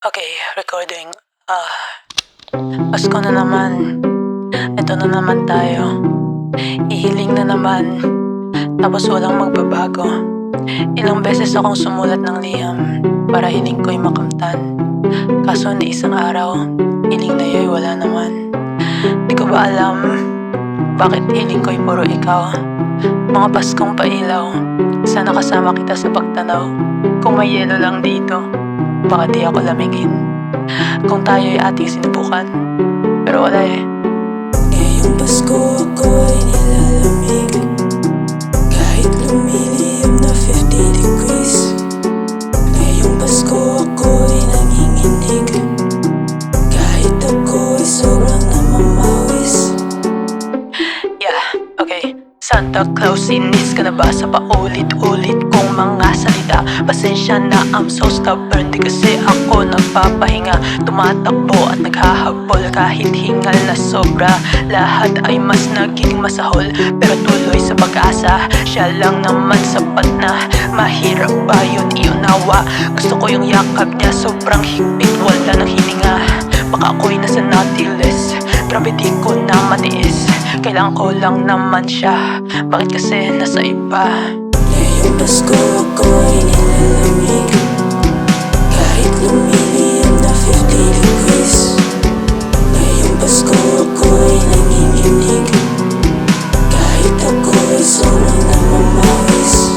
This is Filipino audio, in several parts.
Okay, recording. Pasko na naman. Ito na naman tayo. Ihiling na naman. Tapos walang magbabago. Ilang beses akong sumulat ng liham para hiling ko'y makamtan. Kaso ni isang araw, hiling na yo'y wala naman. Di ko ba alam bakit hiling ko'y puro ikaw? Mga Paskong pailaw, sana kasama kita sa pagtanaw. Kung may yelo lang dito, baka di ako lamigin. Kung tayo'y ating sinubukan, pero wala eh. Ngayong Pasko ako ay nilalamig, kahit lumiliyab na 50 degrees. Ngayong Pasko ako ay nanginginig, kahit ako ay sobrang namamawis. Yeah, okay. Santa Claus, inis ka na ba sa paulit-ulit kong mga salita? Pasensya na, I'm so stubborn. Di kasi ako nagpapahinga, tumatakbo at naghahabol kahit hingal na sobra. Lahat ay mas nagiging masahol, pero tuloy sa pag-asa. Siya lang naman sapat na, mahirap ba yun iunawa? Gusto ko yung yakap niya, sobrang higpit, wala ng hininga. Baka ako'y nasa naughty list, grabe di ko na matiis. Kailangan ko lang naman siya, bakit kasi nasa iba? Ngayong Pasko ako ay nilalamig, kahit lumiliyab na 50 degrees. Ngayong Pasko ako ay nanginginig, kahit ako ay sobrang namamawis.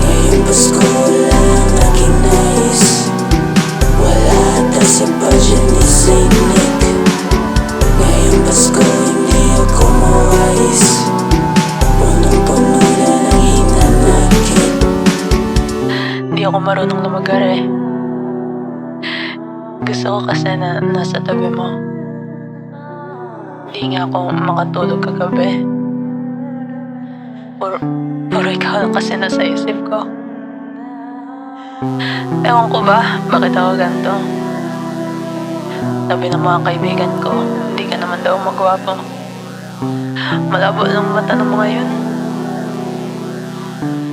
Ngayong Pasko wala ang aking nais, wala ata sa budget ni Saint Nick. Ngayong Pasko hindi ako mawais, punong-puno na ng hinanakit. Di ako marunong lumagar eh. Gusto ko kasi na nasa tabi mo. Di nga ako makatulog kagabi. Puro ikaw lang kasi nasa isip ko. Ewan ko ba, bakit ako ganito? Sabi ng mga kaibigan ko, hindi ka naman daw magwapo. Malabo lang mata ng mga yun.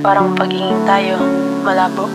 Parang pagingin tayo, malabo.